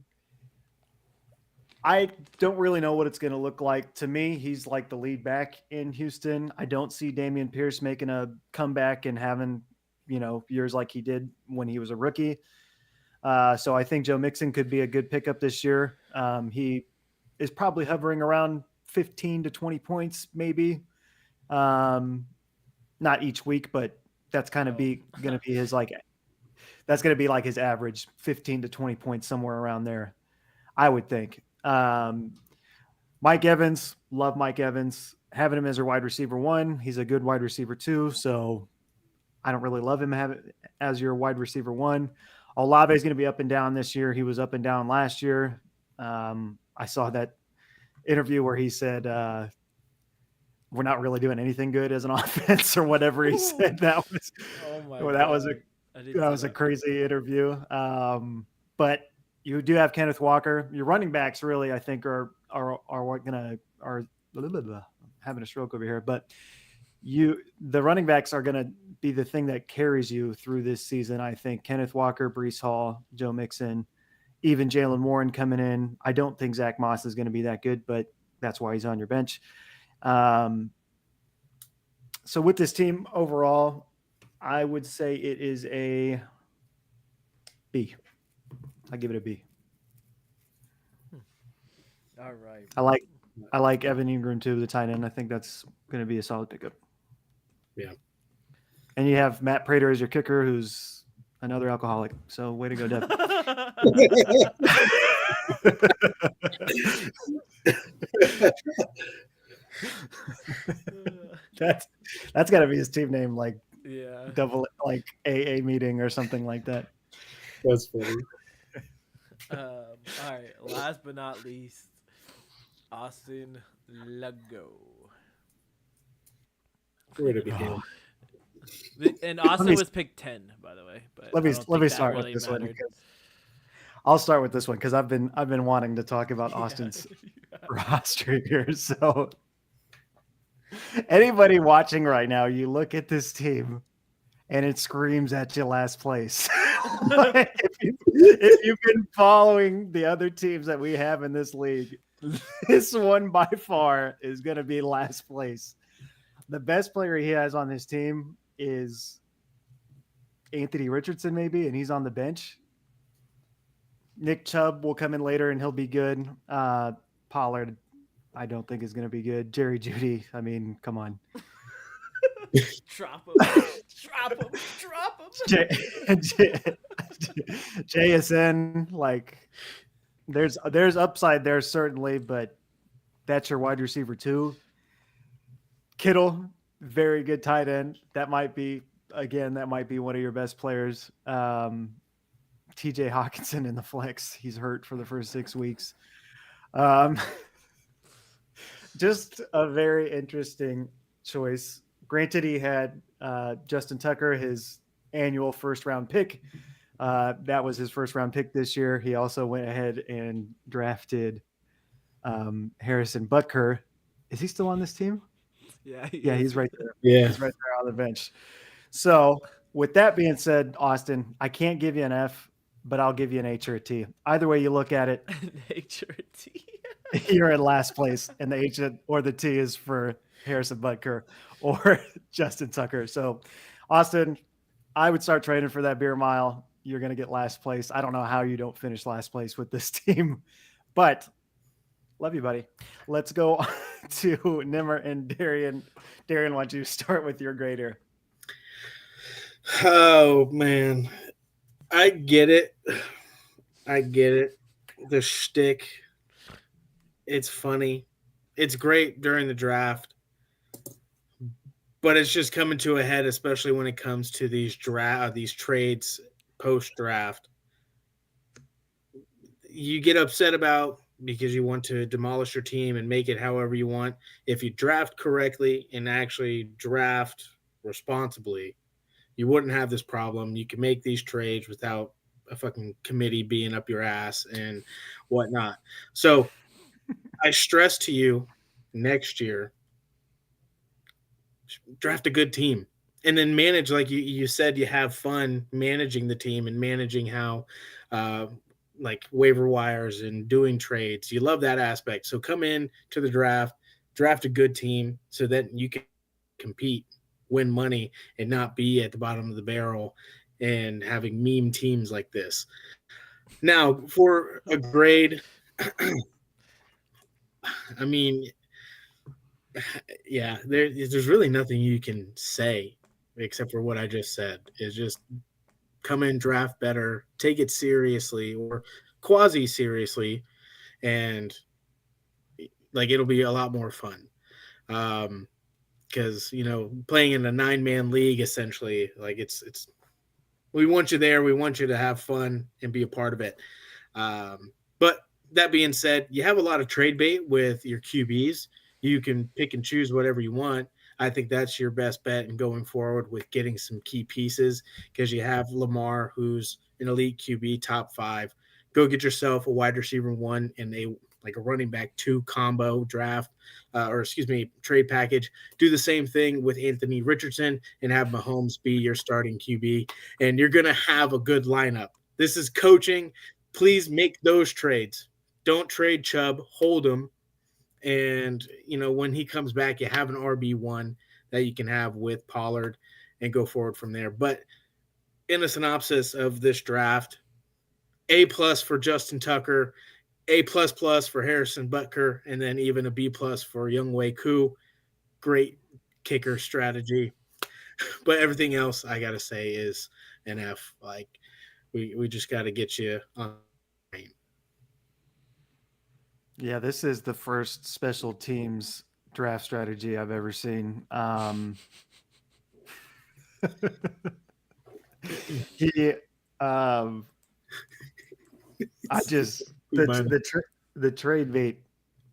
S1: I don't really know what it's going to look like. To me, he's like the lead back in Houston. I don't see Dameon Pierce making a comeback and having, years like he did when he was a rookie. So I think Joe Mixon could be a good pickup this year. He is probably hovering around 15 to 20 points, maybe. Not each week, but that's kind of going to be his that's going to be like his average, 15 to 20 points, somewhere around there, I would think. Mike Evans, love Mike Evans. Having him as your wide receiver 1, he's a good wide receiver 2, so I don't really love him as your wide receiver 1. Olave is going to be up and down this year. He was up and down last year. I saw that interview where he said, we're not really doing anything good as an offense or whatever he said. That was a crazy interview. But you do have Kenneth Walker. Your running backs really, I think, are having a stroke over here. But the running backs are going to be the thing that carries you through this season. I think Kenneth Walker, Breece Hall, Joe Mixon, even Jalen Warren coming in. I don't think Zach Moss is going to be that good, but that's why he's on your bench. So with this team overall, I would say it is a B. I give it a B.
S2: All right.
S1: I like Evan Ingram too, the tight end. I think that's going to be a solid pickup.
S3: Yeah.
S1: And you have Matt Prater as your kicker, who's another alcoholic. So way to go, Deb. that's got to be his team name, like
S2: Yeah.
S1: double, like AA meeting or something like that.
S3: That's funny.
S2: All right. Last but not least, Austin Lugo.
S3: Where to begin?
S2: And Austin was picked 10, by the way. But
S1: Let
S2: I
S1: me
S2: don't
S1: let me
S2: think that
S1: start
S2: really
S1: with this one.
S2: mattered.
S1: Because I'll start with this one because I've been wanting to talk about Austin's roster here. So anybody watching right now, you look at this team and it screams at you last place. Like, if you've been following the other teams that we have in this league, this one by far is going to be last place. The best player he has on his team is Anthony Richardson, maybe, and he's on the bench. Nick Chubb will come in later and he'll be good. Pollard, I don't think is going to be good. Jerry Jeudy, I mean, come on.
S2: Drop him.
S1: JSN, like there's upside there certainly, but that's your wide receiver too. Kittle, very good tight end. That might be one of your best players. TJ Hawkinson in the flex. He's hurt for the first 6 weeks. Just a very interesting choice. Granted, he had Justin Tucker, his annual first-round pick. That was his first-round pick this year. He also went ahead and drafted Harrison Butker. Is he still on this team?
S2: Yeah,
S1: he's right there.
S3: Yeah.
S1: He's right there on the bench. So with that being said, Austin, I can't give you an F, but I'll give you an H or a T. Either way you look at it,
S2: H or T.
S1: you're in last place, and the H or the T is for Harrison Butker or Justin Tucker. So, Austin, I would start training for that beer mile. You're going to get last place. I don't know how you don't finish last place with this team, but love you, buddy. Let's go to Nimmer and Darian. Darian, why don't you start with your grade here?
S3: Oh man, I get it. The shtick. It's funny. It's great during the draft, but it's just coming to a head, especially when it comes to these trades post draft. You get upset about because you want to demolish your team and make it however you want. If you draft correctly and actually draft responsibly, you wouldn't have this problem. You can make these trades without a fucking committee being up your ass and whatnot. So I stress to you next year, draft a good team and then manage, like you said, you have fun managing the team and managing how like waiver wires and doing trades. You love that aspect. So come in to the draft a good team so that you can compete, win money, and not be at the bottom of the barrel and having meme teams like this. Now, for a grade, I mean, yeah, there's really nothing you can say except for what I just said. Is just come in, draft better, take it seriously or quasi seriously, and like it'll be a lot more fun. Because playing in a 9-man league, essentially, like it's we want you there, we want you to have fun and be a part of it. But that being said, you have a lot of trade bait with your QBs. You can pick and choose whatever you want. I think that's your best bet in going forward with getting some key pieces because you have Lamar, who's an elite QB, top 5. Go get yourself a wide receiver 1 and a running back 2 combo draft, trade package. Do the same thing with Anthony Richardson and have Mahomes be your starting QB, and you're going to have a good lineup. This is coaching. Please make those trades. Don't trade Chubb. Hold him. And, when he comes back, you have an RB1 that you can have with Pollard and go forward from there. But in a synopsis of this draft, A+ for Justin Tucker, A++ for Harrison Butker, and then even a B+ for Younghoe Koo. Great kicker strategy. but everything else I gotta say is an F. Like we just got to get you on.
S1: Yeah, this is the first special teams draft strategy I've ever seen. He, um, I just the trade bait,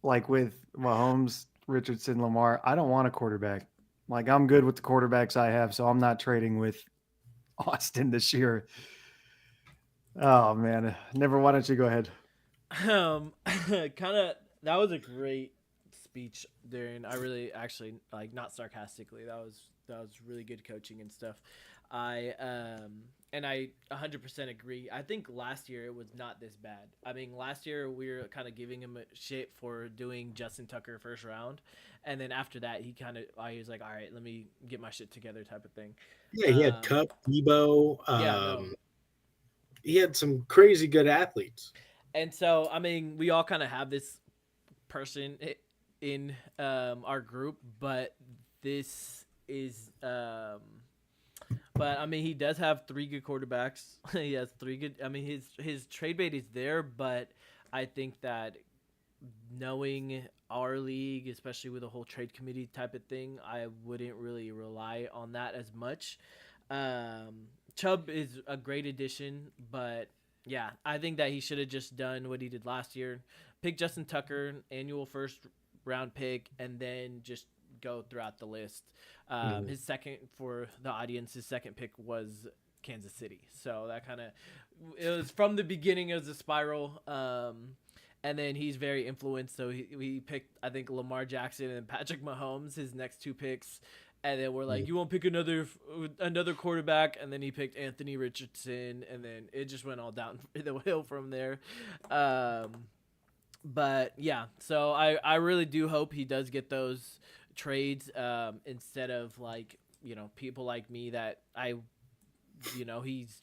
S1: like with Mahomes, Richardson, Lamar. I don't want a quarterback. Like I'm good with the quarterbacks I have, so I'm not trading with Austin this year. Oh man, never. Why don't you go ahead?
S2: Kind of. That was a great speech, Darren. I really actually like not sarcastically. That was really good coaching and stuff. I and I 100% agree. I think last year it was not this bad. I mean, last year we were kind of giving him shit for doing Justin Tucker first round, and then after that he was like, all right, let me get my shit together type of thing.
S3: Yeah, he had Cup, Debo.
S2: Yeah, no.
S3: He had some crazy good athletes.
S2: And so, I mean, we all kind of have this person in our group, but this is but I mean he does have 3 good quarterbacks. He has 3 good. I mean his trade bait is there, but I think that knowing our league, especially with a whole trade committee type of thing, I wouldn't really rely on that as much. Chubb is a great addition, but yeah, I think that he should have just done what he did last year. Pick Justin Tucker, annual first round pick, and then just go throughout the list. His second, for the audience, his second pick was Kansas City. So that kind of, it was from the beginning as a spiral. And then he's very influenced. So he picked, I think, Lamar Jackson and Patrick Mahomes, his next 2 picks. And then we're like, you won't pick another quarterback. And then he picked Anthony Richardson. And then it just went all down the hill from there. But yeah, so I really do hope he does get those trades instead of like, people like me that I'm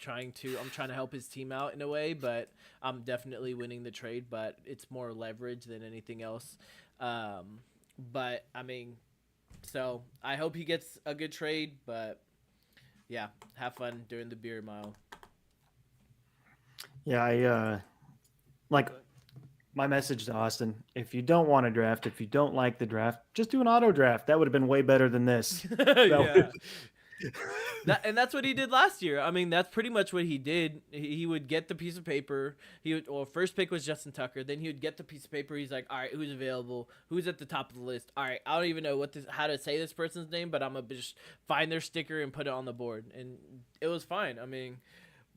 S2: trying to help his team out in a way, but I'm definitely winning the trade, but it's more leverage than anything else. But I mean, so I hope he gets a good trade, but yeah, have fun during the beer mile.
S1: Yeah, I like my message to Austin: if you don't want to draft, if you don't like the draft, just do an auto draft. That would have been way better than this.
S2: Yeah. And that's what he did last year. I mean, that's pretty much what he did. He would get the piece of paper. First pick was Justin Tucker. Then he would get the piece of paper. He's like, all right, who's available? Who's at the top of the list? All right, I don't even know how to say this person's name, but I'm gonna just find their sticker and put it on the board. And it was fine. I mean,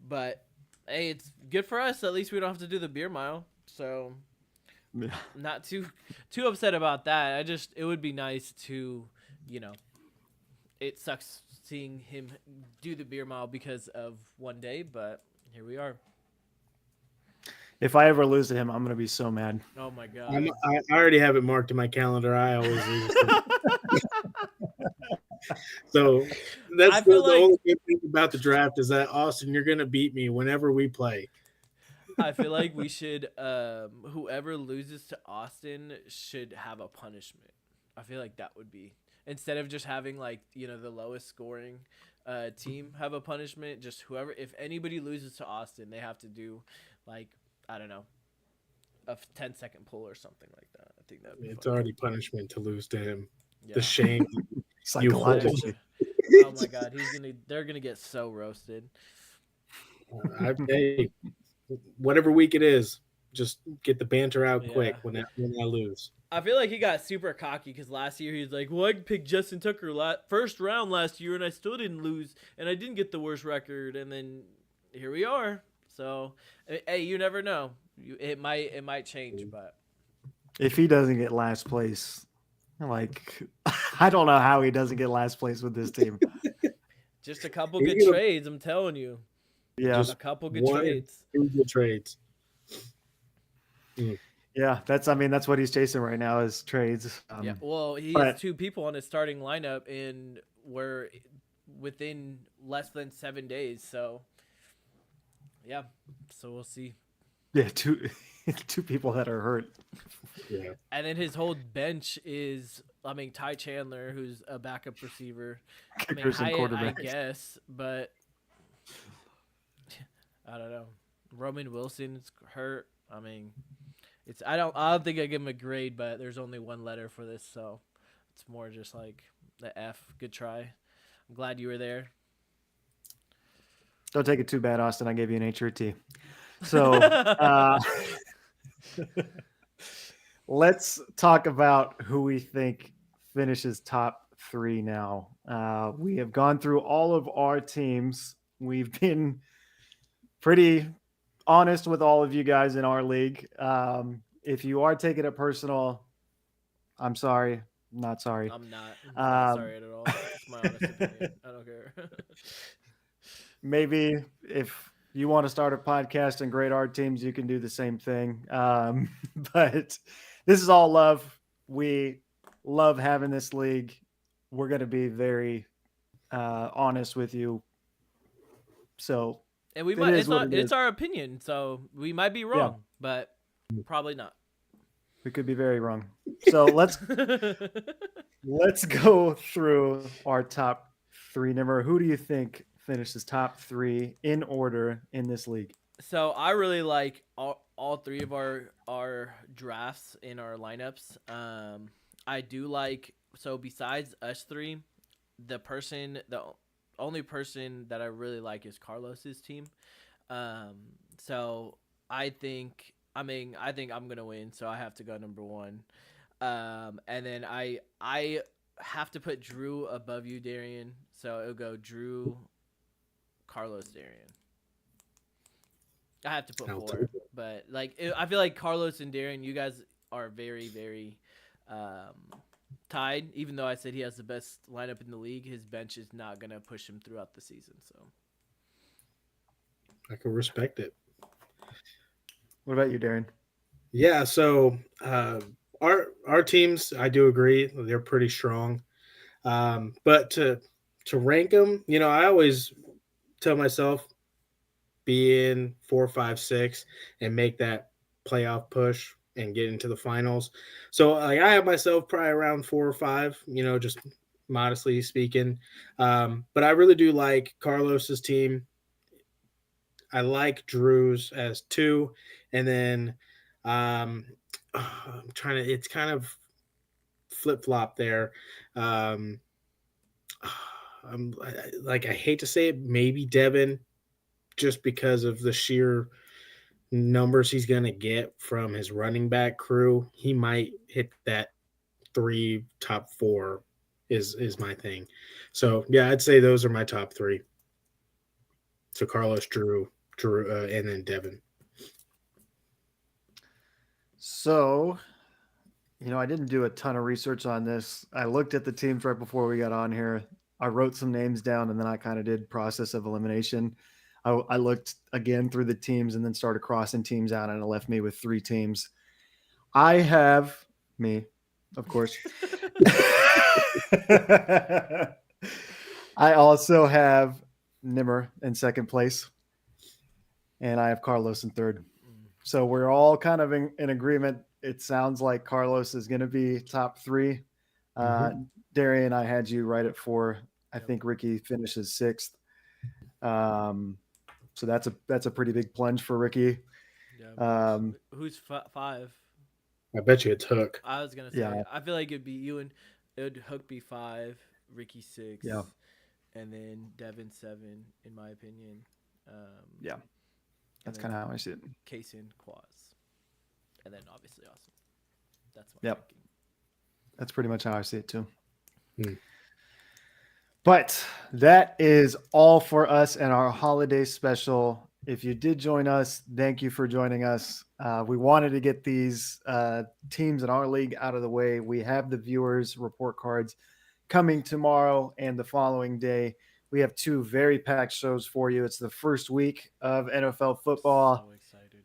S2: but hey, it's good for us. At least we don't have to do the beer mile. So not too upset about that. It would be nice to, it sucks seeing him do the beer mile because of one day, but here we are.
S1: If I ever lose to him, I'm gonna be so mad.
S2: Oh my god!
S3: I already have it marked in my calendar. I always lose. So that's the only good thing about the draft is that Austin, you're gonna beat me whenever we play.
S2: I feel like we should. Whoever loses to Austin should have a punishment. I feel like that would be, instead of just having like the lowest scoring team have a punishment. Just whoever, if anybody loses to Austin, they have to do like, I don't know, a 10-second pull or something like that. I think that
S3: it's already punishment to lose to him.
S2: Yeah.
S3: The shame.
S1: Psychologically.
S2: Oh my god, they're gonna get so roasted.
S3: Hey, whatever week it is, just get the banter out quick when I lose.
S2: I feel like he got super cocky because last year he was like, well, I picked Justin Tucker first round last year and I still didn't lose and I didn't get the worst record, and then here we are. So hey, you never know. It might change, but
S1: if he doesn't get last place, like I don't know how he doesn't get last place with this team.
S2: Just a couple good trades, I'm telling you.
S1: Yeah,
S2: just a couple good trades.
S3: 2 good trades.
S1: Yeah, that's what he's chasing right now is trades.
S2: Yeah, well, he has 2 people on his starting lineup, and we're within less than 7 days. So, yeah, so we'll see.
S1: Yeah, 2 people that are hurt.
S3: Yeah,
S2: and then his whole bench is I mean, Ty Chandler, who's a backup receiver. I mean,
S1: Kickers and
S2: Hyatt, I
S1: quarterbacks.
S2: guess, but I don't know. Roman Wilson's hurt. I mean, I don't think I give him a grade, but there's only one letter for this, so it's more just like the F. Good try. I'm glad you were there.
S1: Don't take it too bad, Austin. I gave you an HRT. So let's talk about who we think finishes top 3 now. We have gone through all of our teams. We've been pretty honest with all of you guys in our league. If you are taking it personal, I'm sorry. Not sorry.
S2: I'm not sorry at all. It's my honest opinion. I don't care.
S1: Maybe if you want to start a podcast and grade our teams, you can do the same thing. But this is all love. We love having this league. We're going to be very honest with you. So,
S2: And we
S1: It
S2: might
S1: is
S2: it's
S1: what
S2: not
S1: it
S2: it's
S1: is.
S2: our opinion, so we might be wrong, but probably not.
S1: we could be very wrong. So let's go through our top 3. Number, who do you think finishes top 3 in order in this league?
S2: So I really like all three of our drafts in our lineups. I do like, so besides us three, the only person that I really like is Carlos's team. So I think I'm gonna win, so I have to go number 1. And then I have to put Drew above you, Darian. So it'll go Drew, Carlos, Darian. I have to put
S3: I'll
S2: 4,
S3: take it.
S2: but I feel like Carlos and Darian, you guys are very, very tied. Even though I said he has the best lineup in the league, his bench is not gonna push him throughout the season. So
S3: I can respect it.
S1: What about you, Darren?
S3: Yeah, so our teams, I do agree, they're pretty strong. But to rank them, I always tell myself be in 4, 5, 6, and make that playoff push and get into the finals. So like I have myself probably around 4 or 5, just modestly speaking. But I really do like Carlos's team. I like Drew's as 2, and then I'm trying to. It's kind of flip flop there. Um, I hate to say it, maybe Devin, just because of the sheer numbers he's going to get from his running back crew. He might hit that 3 top 4 is my thing. So yeah, I'd say those are my top 3. So Carlos, Drew, and then Devin.
S1: So, I didn't do a ton of research on this. I looked at the teams right before we got on here. I wrote some names down, and then I kind of did process of elimination. I looked again through the teams and then started crossing teams out, and it left me with 3 teams. I have me, of course. I also have Nimmer in second place, and I have Carlos in third. So we're all kind of in agreement. It sounds like Carlos is going to be top 3. Darian, I had you right at 4. I think Ricky finishes 6th. So that's a pretty big plunge for Ricky.
S2: yeah. Who's 5?
S3: I bet you it's Hook.
S2: I was gonna say.
S1: Yeah.
S2: I feel like it'd be you and it would Hook be 5, Ricky 6,
S1: Yeah.
S2: and then Devin 7, in my opinion.
S1: Yeah. That's
S2: and
S1: kind
S2: then
S1: of how I see it.
S2: Kaysen, Quaz, and then obviously Austin. That's my
S1: Yep.
S2: ranking.
S1: That's pretty much how I see it too.
S3: Hmm.
S1: But that is all for us and our holiday special. If you did join us, thank you for joining us. We wanted to get these teams in our league out of the way. We have the viewers report cards coming tomorrow and the following day. We have 2 very packed shows for you. It's the first week of NFL football.
S2: So excited.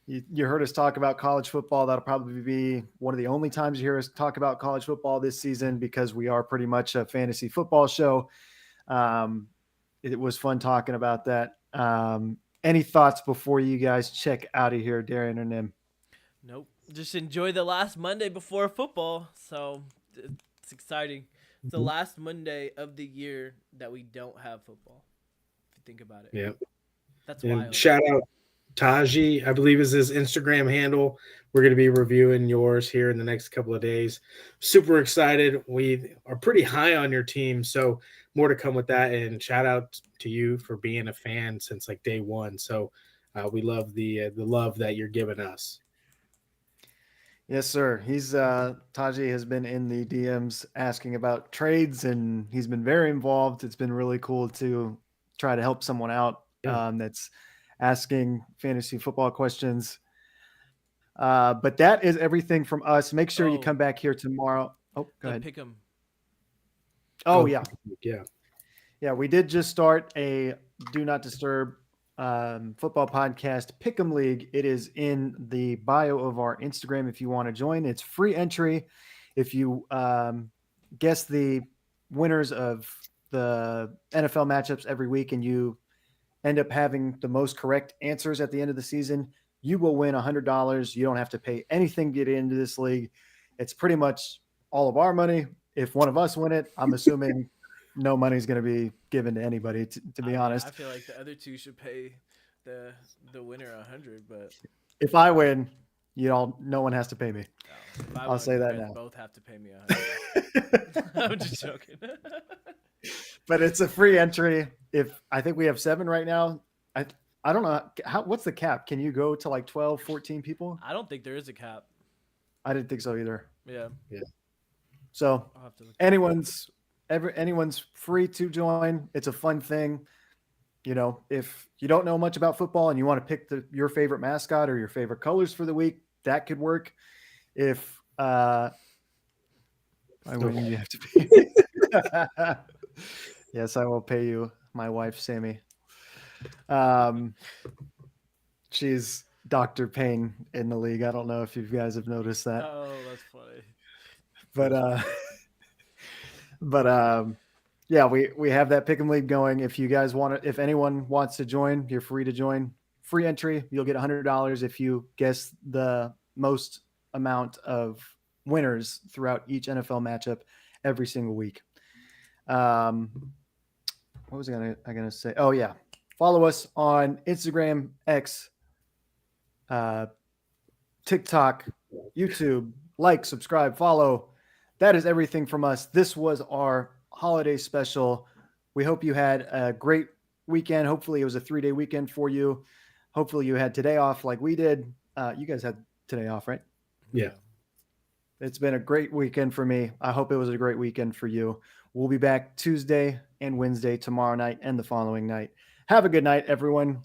S1: You heard us talk about college football. That'll probably be one of the only times you hear us talk about college football this season, because we are pretty much a fantasy football show. It was fun talking about that. Any thoughts before you guys check out of here, Darian or Nim?
S2: Nope. Just enjoy the last Monday before football. So It's exciting. It's the last Monday of the year that we don't have football. If you think about it.
S3: Yeah.
S2: That's
S3: And
S2: wild.
S3: shout out Taji, I believe is his Instagram handle. We're going to be reviewing yours here in the next couple of days. Super excited. We are pretty high on your team, so more to come with that. And shout out to you for being a fan since like day one. So we love the love that you're giving us.
S1: Yes, sir. He's Taji has been in the DMs asking about trades, and he's been very involved. It's been really cool to try to help someone out that's asking fantasy football questions. But that is everything from us. Make sure you come back here tomorrow. Oh, go ahead.
S2: Pick 'em.
S1: Oh, yeah.
S3: Yeah.
S1: Yeah, we did just start a Do Not Disturb football podcast Pick'em League. It is in the bio of our Instagram if you want to join. It's free entry. If you guess the winners of the NFL matchups every week and you end up having the most correct answers at the end of the season, you will win $100. You don't have to pay anything to get into this league. It's pretty much all of our money. If one of us win it, I'm assuming no money's going to be given to anybody, to be honest.
S2: I feel like the other two should pay the winner $100, but
S1: if I win, no one has to pay me.
S2: if I
S1: I'll
S2: win,
S1: say that
S2: you guys
S1: now.
S2: both have to pay me $100. I'm just joking.
S1: But it's a free entry. I think we have 7 right now. I don't know what's the cap? Can you go to like 12, 14 people?
S2: I don't think there is a cap.
S1: I didn't think so either.
S2: Yeah.
S1: So
S2: I'll have to look.
S1: anyone's free to join. It's a fun thing. If you don't know much about football and you want to pick your favorite mascot or your favorite colors for the week, that could work. If I win, you have to pay. Yes, I will pay you. My wife, Sammy. She's Dr. Payne in the league. I don't know if you guys have noticed that.
S2: Oh, that's funny.
S1: But yeah, we have that pick'em league going. If you guys if anyone wants to join, you're free to join. Free entry. You'll get $100 if you guess the most amount of winners throughout each NFL matchup every single week. What was I gonna say? Oh yeah, follow us on Instagram, X, TikTok, YouTube. Like, subscribe, follow. That is everything from us. This was our holiday special. We hope you had a great weekend. Hopefully it was a 3-day weekend for you. Hopefully you had today off like we did. You guys had today off, right?
S3: Yeah.
S1: It's been a great weekend for me. I hope it was a great weekend for you. We'll be back Tuesday and Wednesday, tomorrow night and the following night. Have a good night, everyone.